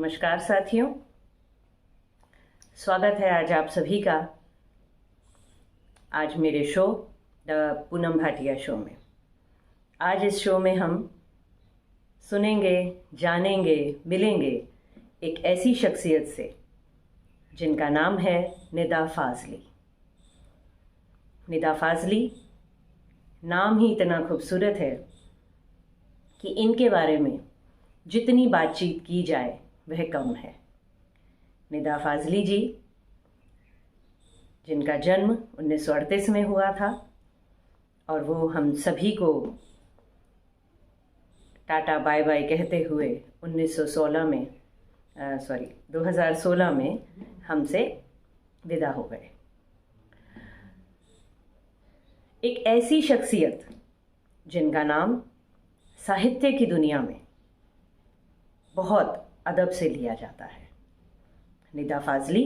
नमस्कार साथियों, स्वागत है आज आप सभी का आज मेरे show the Poonam Bhatia show में। आज इस शो में हम सुनेंगे, जानेंगे, मिलेंगे एक ऐसी शख्सियत से जिनका नाम है निदा फ़ाज़ली। निदा फ़ाज़ली नाम ही इतना खूबसूरत है कि इनके बारे में जितनी बातचीत की जाए वह कम है। निदा फ़ाज़ली जी, जिनका जन्म 1938 में हुआ था और वो हम सभी को टाटा बाय बाय कहते हुए 2016 में हमसे विदा हो गए। एक ऐसी शख्सियत जिनका नाम साहित्य की दुनिया में बहुत अदब से लिया जाता है। निदा फ़ाज़ली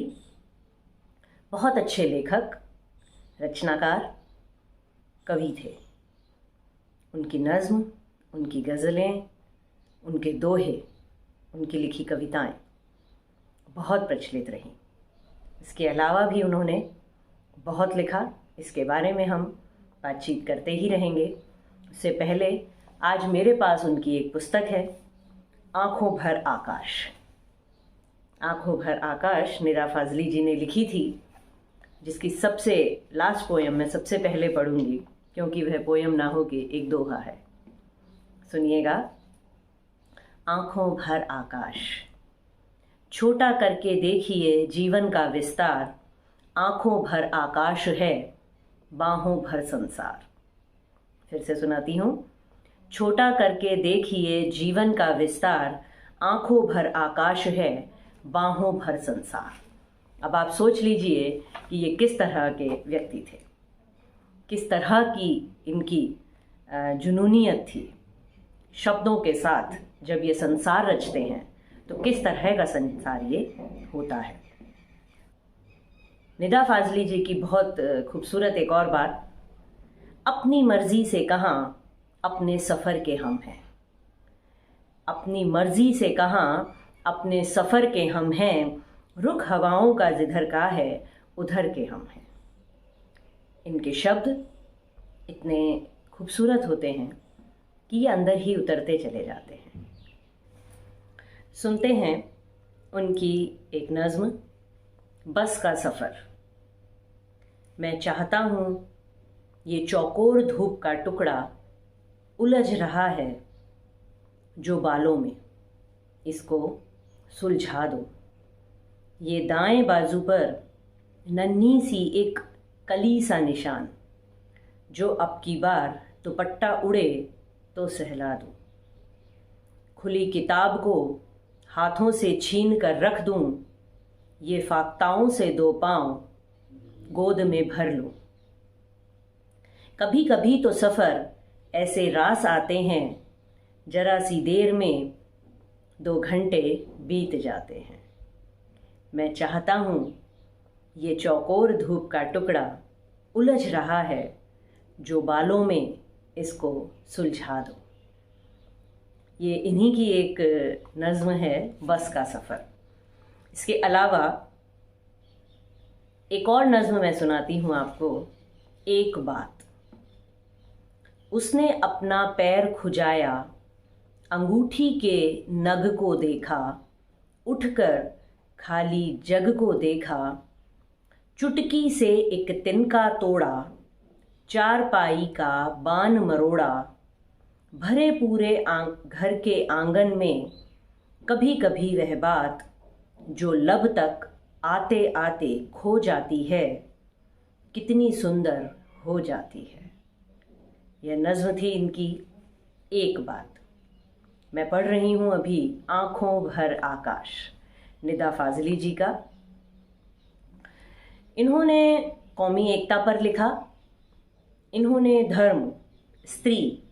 बहुत अच्छे लेखक, रचनाकार, कवि थे। उनकी नज़्म, उनकी गज़लें, उनके दोहे, उनकी लिखी कविताएं बहुत प्रचलित रहीं। इसके अलावा भी उन्होंने बहुत लिखा, इसके बारे में हम बातचीत करते ही रहेंगे। उससे पहले आज मेरे पास उनकी एक पुस्तक है, आँखों भर आकाश। आँखों भर आकाश निदा फ़ाज़ली जी ने लिखी थी, जिसकी सबसे लास्ट पोयम मैं सबसे पहले पढ़ूंगी क्योंकि वह पोयम ना हो के एक दोहा है। सुनिएगा। आँखों भर आकाश, छोटा करके देखिए जीवन का विस्तार, आँखों भर आकाश है बाहों भर संसार। फिर से सुनाती हूँ। छोटा करके देखिए जीवन का विस्तार, आँखों भर आकाश है बाहों भर संसार। अब आप सोच लीजिए कि ये किस तरह के व्यक्ति थे, किस तरह की इनकी जुनूनियत थी। शब्दों के साथ जब ये संसार रचते हैं तो किस तरह का संसार ये होता है। निदा फ़ाज़ली जी की बहुत खूबसूरत एक और बात, अपनी मर्जी से कहाँ अपने सफ़र के हम हैं। अपनी मर्जी से कहाँ अपने सफ़र के हम हैं, रुख हवाओं का जिधर का है उधर के हम हैं। इनके शब्द इतने खूबसूरत होते हैं कि ये अंदर ही उतरते चले जाते हैं। सुनते हैं उनकी एक नज़्म, बस का सफ़र। मैं चाहता हूँ ये चौकोर धूप का टुकड़ा उलझ रहा है जो बालों में, इसको सुलझा दो। ये दाएं बाजू पर नन्ही सी एक कली सा निशान, जो अब की बार दुपट्टा उड़े तो सहला दो। खुली किताब को हाथों से छीन कर रख दूं, ये फाख्ताओं से दो पांव गोद में भर लूं। कभी कभी तो सफ़र ऐसे रास आते हैं, जरा सी देर में 2 घंटे बीत जाते हैं। मैं चाहता हूँ ये चौकोर धूप का टुकड़ा उलझ रहा है जो बालों में, इसको सुलझा दो। ये इन्हीं की एक नज़्म है, बस का सफ़र। इसके अलावा एक और नज़्म मैं सुनाती हूँ आपको, एक बात। उसने अपना पैर खुजाया, अंगूठी के नग को देखा, उठकर खाली जग को देखा, चुटकी से एक तिनका तोड़ा, चारपाई का बान मरोड़ा, भरे पूरे घर के आंगन में कभी कभी वह बात जो लब तक आते आते खो जाती है, कितनी सुंदर हो जाती है। यह नज़्म थी इनकी एक बात। मैं पढ़ रही हूँ अभी आँखों भर आकाश, निदा फ़ाज़ली जी का। इन्होंने कौमी एकता पर लिखा। इन्होंने धर्म, स्त्री,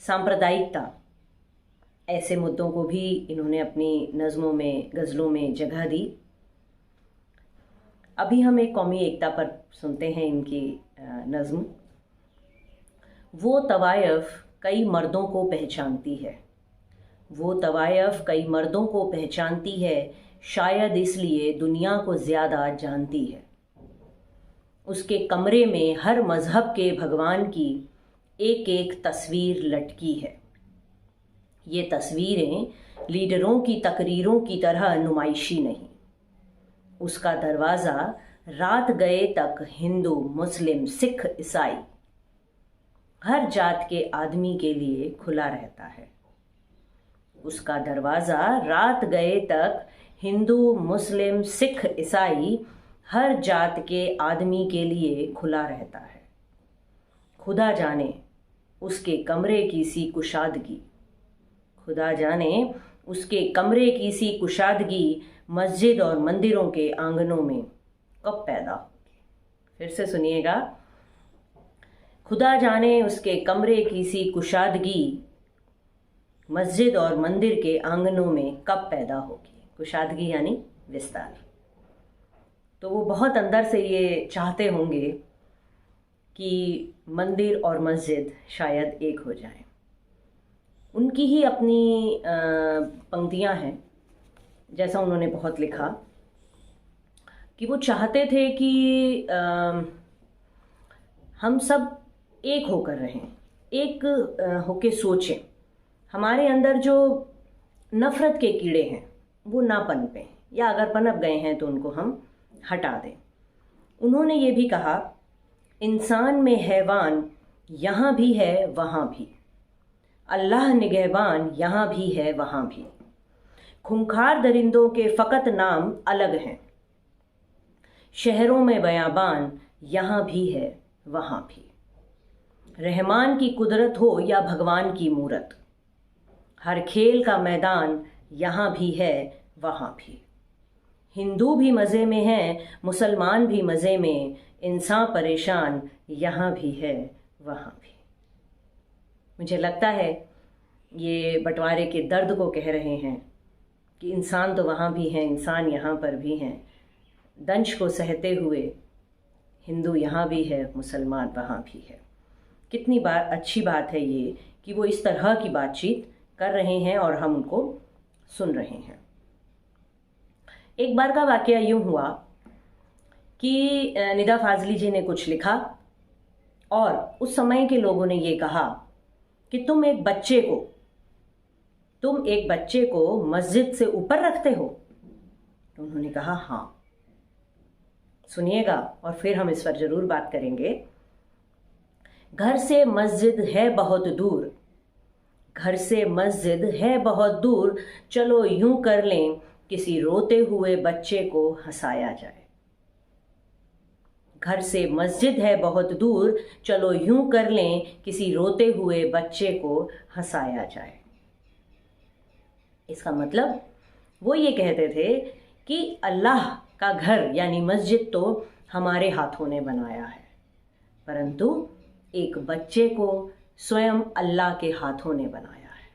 सांप्रदायिकता, ऐसे मुद्दों को भी इन्होंने अपनी नज़मों में, गज़लों में जगह दी। अभी हम एक कौमी एकता पर सुनते हैं इनकी नज़्म। वो तवायफ कई मर्दों को पहचानती है, वो तवायफ कई मर्दों को पहचानती है, शायद इसलिए दुनिया को ज़्यादा जानती है। उसके कमरे में हर मज़हब के भगवान की एक एक तस्वीर लटकी है। ये तस्वीरें लीडरों की तकरीरों की तरह नुमाइशी नहीं। उसका दरवाज़ा रात गए तक हिंदू, मुस्लिम, सिख, ईसाई हर जात के आदमी के लिए खुला रहता है। उसका दरवाज़ा रात गए तक हिंदू, मुस्लिम, सिख, ईसाई हर जात के आदमी के लिए खुला रहता है। खुदा जाने उसके कमरे की सी कुशादगी, खुदा जाने उसके कमरे की सी कुशादगी मस्जिद और मंदिरों के आंगनों में कब पैदा होगी। फिर से सुनिएगा, खुदा जाने उसके कमरे की सी कुशादगी मस्जिद और मंदिर के आंगनों में कब पैदा होगी। कुशादगी यानी विस्तार। तो वो बहुत अंदर से ये चाहते होंगे कि मंदिर और मस्जिद शायद एक हो जाएं। उनकी ही अपनी पंक्तियां हैं, जैसा उन्होंने बहुत लिखा कि वो चाहते थे कि हम सब एक होकर रहें, एक होके सोचें। हमारे अंदर जो नफ़रत के कीड़े हैं वो ना पनपें, या अगर पनप गए हैं तो उनको हम हटा दें। उन्होंने ये भी कहा, इंसान में हैवान यहाँ भी है वहाँ भी, अल्लाह निगहबान यहाँ भी है वहाँ भी। खूंखार दरिंदों के फ़कत नाम अलग हैं, शहरों में बयाबान यहाँ भी है वहाँ भी। रहमान की कुदरत हो या भगवान की मूरत, हर खेल का मैदान यहाँ भी है वहाँ भी। हिंदू भी मज़े में हैं, मुसलमान भी मज़े में, इंसान परेशान यहाँ भी है वहाँ भी। मुझे लगता है ये बंटवारे के दर्द को कह रहे हैं कि इंसान तो वहाँ भी हैं, इंसान यहाँ पर भी हैं। दंश को सहते हुए हिंदू यहाँ भी है, मुसलमान वहाँ भी है। कितनी बार अच्छी बात है ये कि वो इस तरह की बातचीत कर रहे हैं और हम उनको सुन रहे हैं। एक बार का वाकया यूँ हुआ कि निदा फाजली जी ने कुछ लिखा और उस समय के लोगों ने ये कहा कि तुम एक बच्चे को मस्जिद से ऊपर रखते हो। तो उन्होंने कहा हाँ। सुनिएगा और फिर हम इस पर ज़रूर बात करेंगे। घर से मस्जिद है बहुत दूर, घर से मस्जिद है बहुत दूर, चलो यूं कर लें किसी रोते हुए बच्चे को हंसाया जाए। घर से मस्जिद है बहुत दूर, चलो यूं कर लें किसी रोते हुए बच्चे को हंसाया जाए। इसका मतलब वो ये कहते थे कि अल्लाह का घर यानी मस्जिद तो हमारे हाथों ने बनाया है, परंतु एक बच्चे को स्वयं अल्लाह के हाथों ने बनाया है।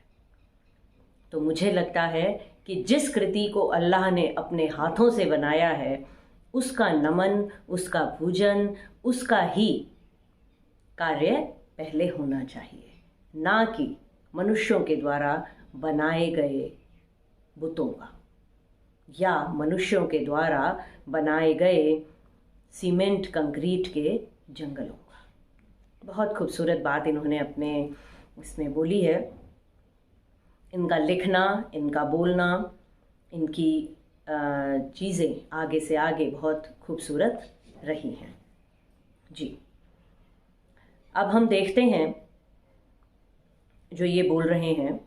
तो मुझे लगता है कि जिस कृति को अल्लाह ने अपने हाथों से बनाया है, उसका नमन, उसका पूजन, उसका ही कार्य पहले होना चाहिए, ना कि मनुष्यों के द्वारा बनाए गए बुतों का या मनुष्यों के द्वारा बनाए गए सीमेंट कंक्रीट के जंगलों का। बहुत खूबसूरत बात इन्होंने अपने इसमें बोली है। इनका लिखना, इनका बोलना, इनकी चीज़ें आगे से आगे बहुत खूबसूरत रही हैं। जी, अब हम देखते हैं जो ये बोल रहे हैं।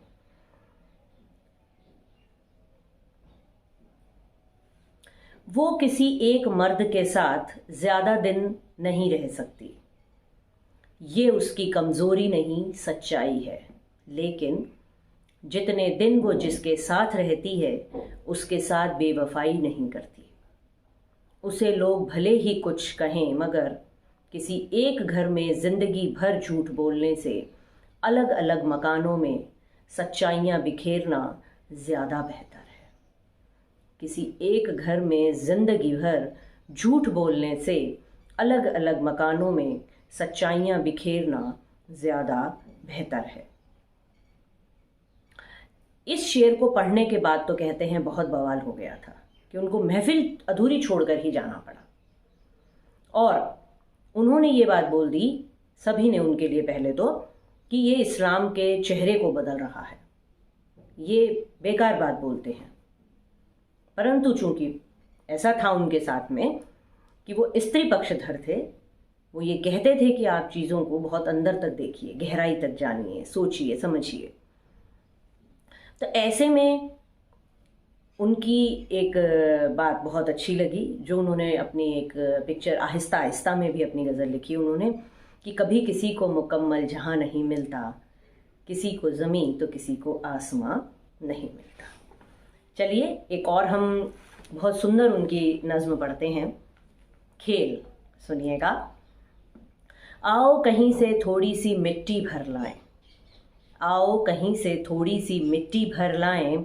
वो किसी एक मर्द के साथ ज़्यादा दिन नहीं रह सकती, ये उसकी कमज़ोरी नहीं सच्चाई है, लेकिन जितने दिन वो जिसके साथ रहती है उसके साथ बेवफाई नहीं करती। उसे लोग भले ही कुछ कहें, मगर किसी एक घर में ज़िंदगी भर झूठ बोलने से अलग अलग मकानों में सच्चाइयाँ बिखेरना ज़्यादा बेहतर है। किसी एक घर में ज़िंदगी भर झूठ बोलने से अलग अलग मकानों में सच्चाइयाँ बिखेरना ज़्यादा बेहतर है। इस शेर को पढ़ने के बाद तो कहते हैं बहुत बवाल हो गया था कि उनको महफिल अधूरी छोड़कर ही जाना पड़ा। और उन्होंने ये बात बोल दी, सभी ने उनके लिए पहले तो, कि ये इस्लाम के चेहरे को बदल रहा है, ये बेकार बात बोलते हैं। परंतु चूंकि ऐसा था उनके साथ में कि वो स्त्री पक्षधर थे, वो ये कहते थे कि आप चीज़ों को बहुत अंदर तक देखिए, गहराई तक जानिए, सोचिए, समझिए। तो ऐसे में उनकी एक बात बहुत अच्छी लगी, जो उन्होंने अपनी एक पिक्चर आहिस्ता आहिस्ता में भी अपनी गज़ल लिखी उन्होंने, कि कभी किसी को मुकम्मल जहां नहीं मिलता, किसी को ज़मीन तो किसी को आसमां नहीं मिलता। चलिए एक और हम बहुत सुंदर उनकी नज़्म पढ़ते हैं, खेल, सुनिएगा। आओ कहीं से थोड़ी सी मिट्टी भर लाएं, आओ कहीं से थोड़ी सी मिट्टी भर लाएं,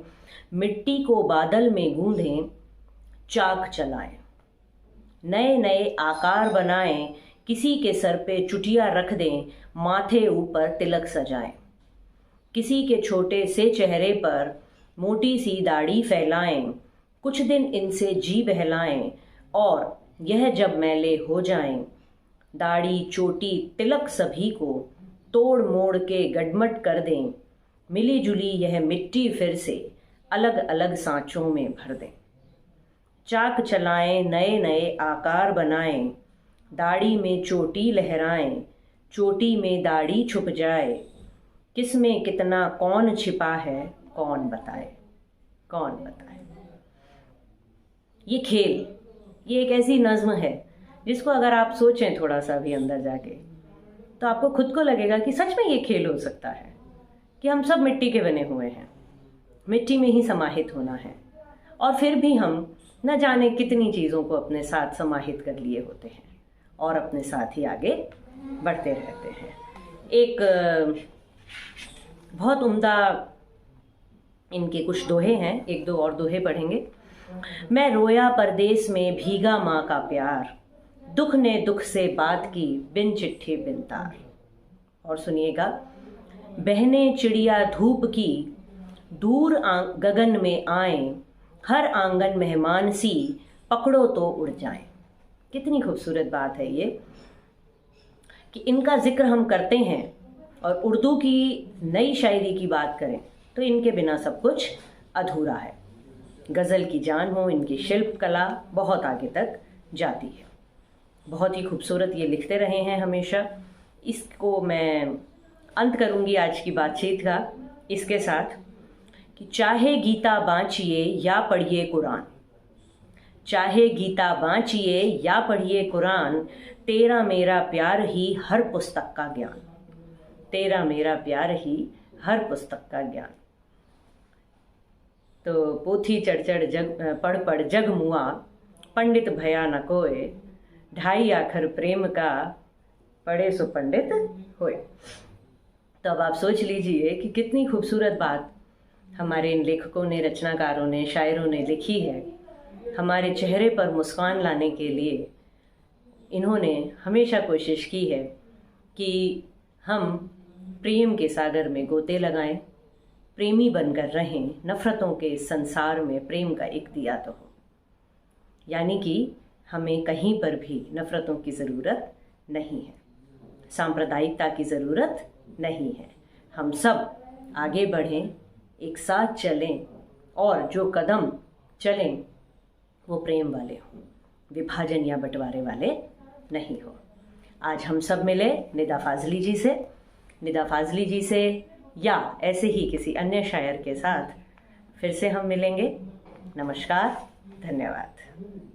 मिट्टी को बादल में गूंदें, चाक चलाएं, नए नए आकार बनाएं, किसी के सर पे चुटिया रख दें, माथे ऊपर तिलक सजाएं, किसी के छोटे से चेहरे पर मोटी सी दाढ़ी फैलाएं, कुछ दिन इनसे जी बहलाएं, और यह जब मैले हो जाएं, दाढ़ी चोटी तिलक सभी को तोड़ मोड़ के गडमट कर दें, मिली जुली यह मिट्टी फिर से अलग अलग सांचों में भर दें, चाक चलाएं, नए नए आकार बनाएं, दाढ़ी में चोटी लहराएं, चोटी में दाढ़ी छुप जाए, किसमें कितना कौन छिपा है, कौन बताए, कौन बताए। ये खेल, ये एक ऐसी नज़्म है जिसको अगर आप सोचें थोड़ा सा भी अंदर जाके, तो आपको खुद को लगेगा कि सच में ये खेल हो सकता है, कि हम सब मिट्टी के बने हुए हैं, मिट्टी में ही समाहित होना है, और फिर भी हम न जाने कितनी चीज़ों को अपने साथ समाहित कर लिए होते हैं और अपने साथ ही आगे बढ़ते रहते हैं। एक बहुत उम्दा इनके कुछ दोहे हैं, एक दो और दोहे पढ़ेंगे। मैं रोया परदेस में भीगा माँ का प्यार, दुख ने दुख से बात की बिन चिट्ठी बिन तार। और सुनिएगा, बहने चिड़िया धूप की दूर गगन में आए, हर आंगन मेहमान सी पकड़ो तो उड़ जाएं। कितनी खूबसूरत बात है ये, कि इनका जिक्र हम करते हैं और उर्दू की नई शायरी की बात करें तो इनके बिना सब कुछ अधूरा है। गज़ल की जान हो, इनकी शिल्प कला बहुत आगे तक जाती है। बहुत ही खूबसूरत ये लिखते रहे हैं हमेशा। इसको मैं अंत करूंगी आज की बातचीत का इसके साथ कि चाहे गीता बाँचिए या पढ़िए कुरान, चाहे गीता बाँचिए या पढ़िए कुरान, तेरा मेरा प्यार ही हर पुस्तक का ज्ञान, तेरा मेरा प्यार ही हर पुस्तक का ज्ञान। तो पोथी चढ़ चढ़ जग पढ़ पढ़ जग मुआ, पंडित भया न कोय, ढाई आखर प्रेम का पढ़े सो पंडित होए। तो अब आप सोच लीजिए कि कितनी खूबसूरत बात हमारे इन लेखकों ने, रचनाकारों ने, शायरों ने लिखी है। हमारे चेहरे पर मुस्कान लाने के लिए इन्होंने हमेशा कोशिश की है कि हम प्रेम के सागर में गोते लगाएं, प्रेमी बनकर रहें, नफ़रतों के संसार में प्रेम का एक दिया तो हो। यानी कि हमें कहीं पर भी नफ़रतों की ज़रूरत नहीं है, सांप्रदायिकता की ज़रूरत नहीं है। हम सब आगे बढ़ें, एक साथ चलें, और जो कदम चलें वो प्रेम वाले हों, विभाजन या बंटवारे वाले नहीं हो। आज हम सब मिले निदा फ़ाज़ली जी से, निदा फ़ाज़ली जी से या ऐसे ही किसी अन्य शायर के साथ फिर से हम मिलेंगे। नमस्कार, धन्यवाद।